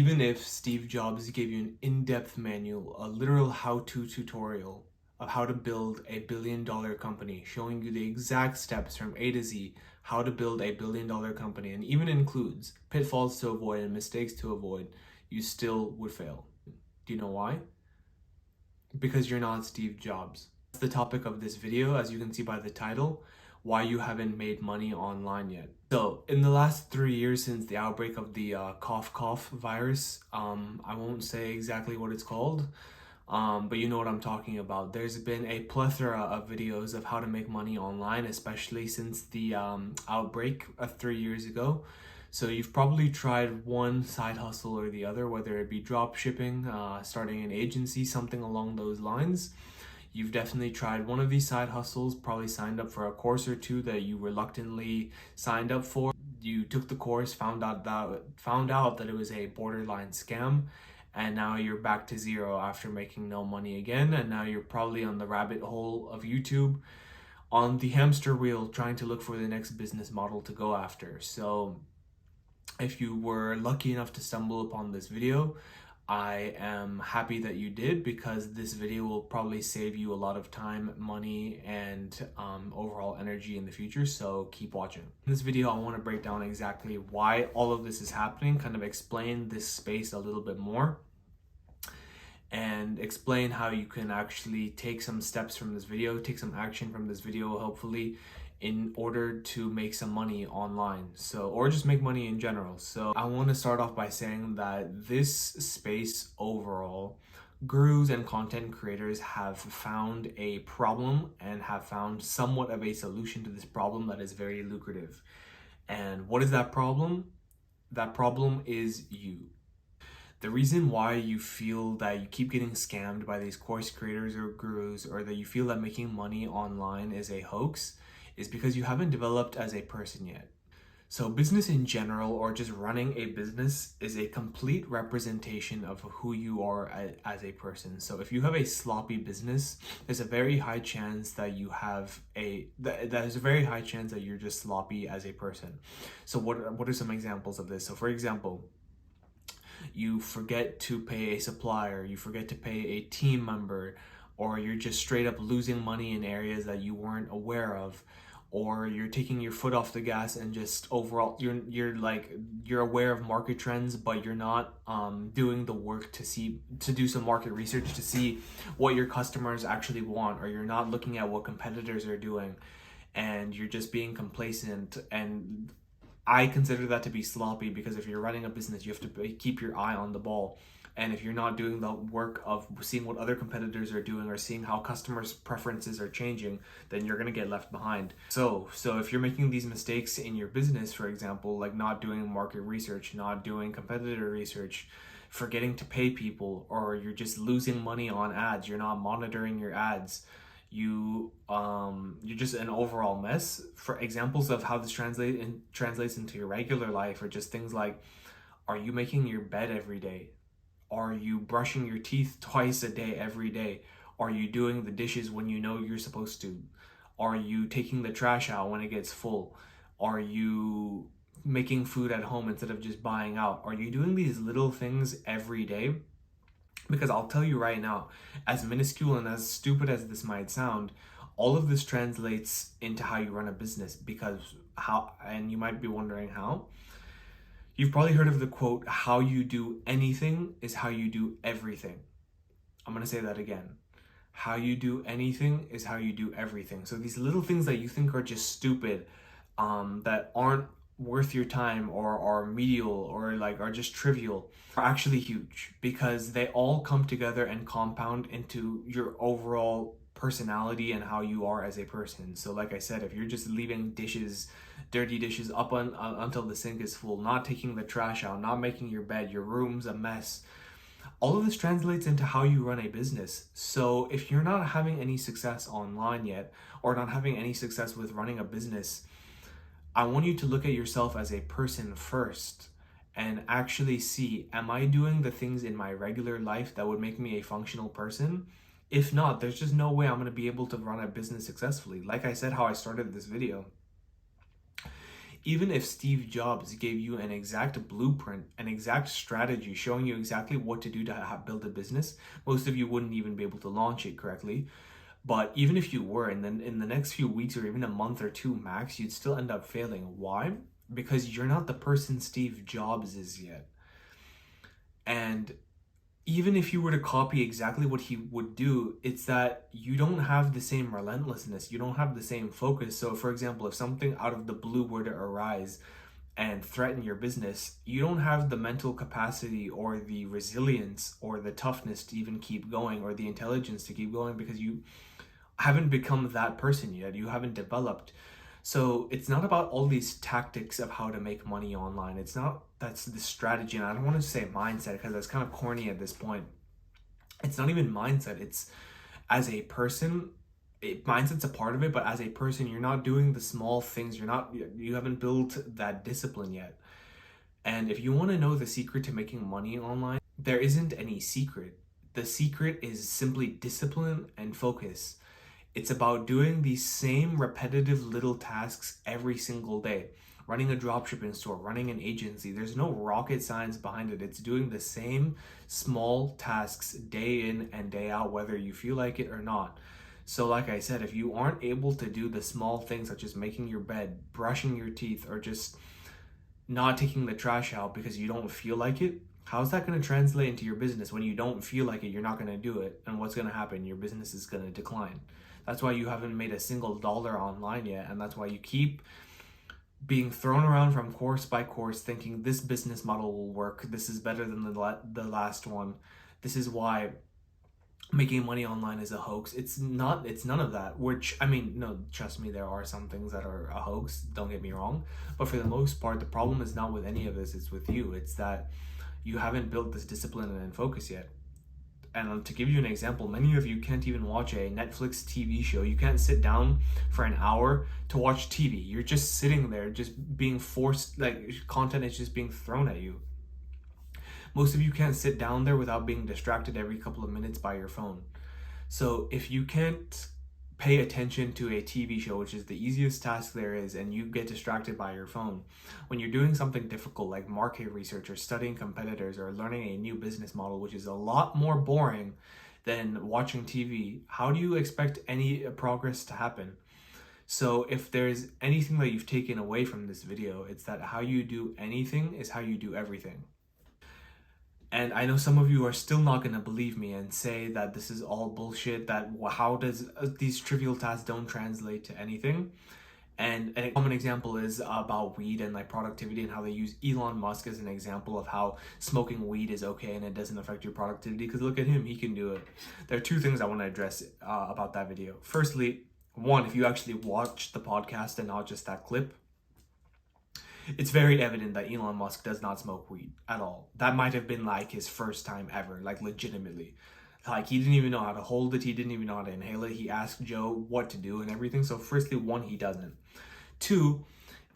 Even if Steve Jobs gave you an in-depth manual, a literal how-to tutorial of how to build a billion-dollar company, showing you the exact steps from A to Z, how to build a billion-dollar company, and even includes pitfalls to avoid and mistakes to avoid, you still would fail. Do you know why? Because you're not Steve Jobs. That's the topic of this video, as you can see by the title, why you haven't made money online yet. So in the last 3 years since the outbreak of the cough virus, I won't say exactly what it's called, but you know what I'm talking about. There's been a plethora of videos of how to make money online, especially since the outbreak of 3 years ago. So you've probably tried one side hustle or the other, whether it be drop shipping, starting an agency, something along those lines. You've definitely tried one of these side hustles, probably signed up for a course or two that you reluctantly signed up for. You took the course, found out that it was a borderline scam, and now you're back to zero after making no money again, and now you're probably on the rabbit hole of YouTube, on the hamster wheel, trying to look for the next business model to go after. So if you were lucky enough to stumble upon this video, I am happy that you did, because this video will probably save you a lot of time, money, and overall energy in the future, so keep watching. In this video, I want to break down exactly why all of this is happening, kind of explain this space a little bit more, and explain how you can actually take some steps from this video, take some action from this video, hopefully, in order to make some money online, or just make money in general. So I want to start off by saying that this space overall, gurus and content creators have found a problem and have found somewhat of a solution to this problem that is very lucrative. And what is that problem? That problem is you. The reason why you feel that you keep getting scammed by these course creators or gurus, or that you feel that making money online is a hoax, is because you haven't developed as a person yet. So business in general, or just running a business, is a complete representation of who you are as a person. So if you have a sloppy business, there's a very high chance that there's a very high chance that you're just sloppy as a person. So what are some examples of this? So for example, you forget to pay a supplier, you forget to pay a team member, or you're just straight up losing money in areas that you weren't aware of, or you're taking your foot off the gas and just overall you're aware of market trends, but you're not doing the work to do some market research to see what your customers actually want, or you're not looking at what competitors are doing, and you're just being complacent. And I consider that to be sloppy, because if you're running a business, you have to keep your eye on the ball. And if you're not doing the work of seeing what other competitors are doing, or seeing how customers' preferences are changing, then you're going to get left behind. So if you're making these mistakes in your business, for example, like not doing market research, not doing competitor research, forgetting to pay people, or you're just losing money on ads, you're not monitoring your ads, you're just an overall mess. For examples of how this translates into your regular life, or just things like, are you making your bed every day? Are you brushing your teeth twice a day every day? Are you doing the dishes when you know you're supposed to? Are you taking the trash out when it gets full? Are you making food at home instead of just buying out? Are you doing these little things every day? Because I'll tell you right now, as minuscule and as stupid as this might sound, all of this translates into how you run a business. And you might be wondering how. You've probably heard of the quote, how you do anything is how you do everything. I'm going to say that again. How you do anything is how you do everything. So these little things that you think are just stupid, that aren't worth your time, or are medial, or are just trivial, are actually huge, because they all come together and compound into your overall personality and how you are as a person. So like I said, if you're just leaving dirty dishes up until the sink is full, not taking the trash out, not making your bed, your room's a mess, all of this translates into how you run a business. So if you're not having any success online yet, or not having any success with running a business, I want you to look at yourself as a person first, and actually see, am I doing the things in my regular life that would make me a functional person? If not, there's just no way I'm going to be able to run a business successfully. Like I said, how I started this video, Even if Steve Jobs gave you an exact blueprint, an exact strategy showing you exactly what to do to build a business, most of you wouldn't even be able to launch it correctly. But even if you were, and then in the next few weeks or even a month or two max, you'd still end up failing. Why? Because you're not the person Steve Jobs is yet. And even if you were to copy exactly what he would do, it's that you don't have the same relentlessness, you don't have the same focus. So, for example, if something out of the blue were to arise and threaten your business, you don't have the mental capacity or the resilience or the toughness to even keep going, or the intelligence to keep going, because you haven't become that person yet. You haven't developed. So it's not about all these tactics of how to make money online. It's not, that's the strategy. And I don't want to say mindset because that's kind of corny at this point. It's not even mindset. It's as a person, mindset's a part of it, but as a person, you're not doing the small things. You haven't built that discipline yet. And if you want to know the secret to making money online, there isn't any secret. The secret is simply discipline and focus. It's about doing these same repetitive little tasks every single day. Running a dropshipping store, running an agency, there's no rocket science behind it. It's doing the same small tasks day in and day out, whether you feel like it or not. So like I said, if you aren't able to do the small things such as making your bed, brushing your teeth, or just not taking the trash out because you don't feel like it, how's that going to translate into your business? When you don't feel like it, you're not going to do it. And what's going to happen? Your business is going to decline. That's why you haven't made a single dollar online yet. And that's why you keep being thrown around from course by course thinking this business model will work. This is better than the last one. This is why making money online is a hoax. It's not, it's none of that, which, I mean, no, trust me, there are some things that are a hoax, don't get me wrong, but for the most part, the problem is not with any of this, it's with you. It's that you haven't built this discipline and focus yet. And to give you an example, many of you can't even watch a Netflix TV show. You can't sit down for an hour to watch TV. You're just sitting there, just being forced, like content is just being thrown at you. Most of you can't sit down there without being distracted every couple of minutes by your phone. So if you can't pay attention to a TV show, which is the easiest task there is, and you get distracted by your phone, when you're doing something difficult like market research or studying competitors or learning a new business model, which is a lot more boring than watching TV, how do you expect any progress to happen? So if there's anything that you've taken away from this video, it's that how you do anything is how you do everything. And I know some of you are still not going to believe me and say that this is all bullshit, that how does these trivial tasks don't translate to anything. And a common example is about weed and like productivity, and how they use Elon Musk as an example of how smoking weed is okay and it doesn't affect your productivity, because look at him, he can do it. There are two things I want to address about that video. Firstly, one, if you actually watch the podcast and not just that clip, it's very evident that Elon Musk does not smoke weed at all. That might have been like his first time ever, like legitimately. Like he didn't even know how to hold it. He didn't even know how to inhale it. He asked Joe what to do and everything. So firstly, one, he doesn't. Two,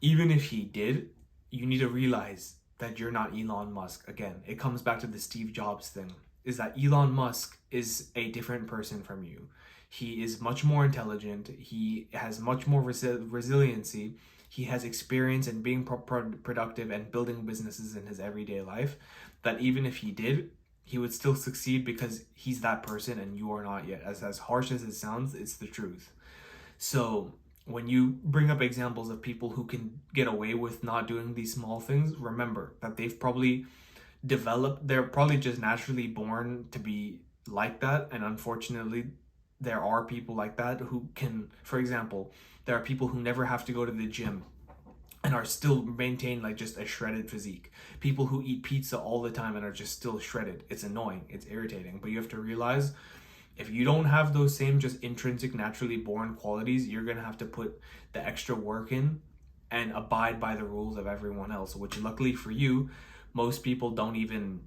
even if he did, you need to realize that you're not Elon Musk. Again, it comes back to the Steve Jobs thing, is that Elon Musk is a different person from you. He is much more intelligent. He has much more resiliency. He has experience in being productive and building businesses in his everyday life, that even if he did, he would still succeed because he's that person and you are not yet. As harsh as it sounds, it's the truth. So when you bring up examples of people who can get away with not doing these small things, remember that they've probably developed, they're probably just naturally born to be like that. And unfortunately, there are people like that who can, for example, there are people who never have to go to the gym and are still maintain like just a shredded physique. People who eat pizza all the time and are just still shredded. It's annoying, it's irritating, but you have to realize if you don't have those same just intrinsic, naturally born qualities, you're gonna have to put the extra work in and abide by the rules of everyone else, which luckily for you, most people don't even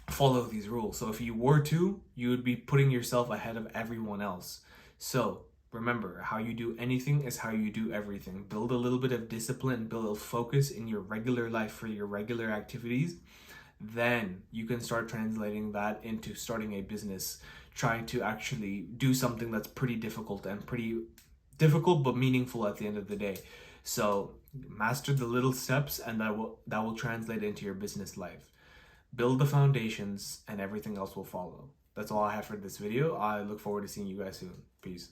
follow these rules. So if you were to, you would be putting yourself ahead of everyone else. So remember, how you do anything is how you do everything. Build a little bit of discipline, build a focus in your regular life for your regular activities. Then you can start translating that into starting a business, trying to actually do something that's pretty difficult but meaningful at the end of the day. So master the little steps, and that will translate into your business life. Build the foundations and everything else will follow. That's all I have for this video. I look forward to seeing you guys soon. Peace.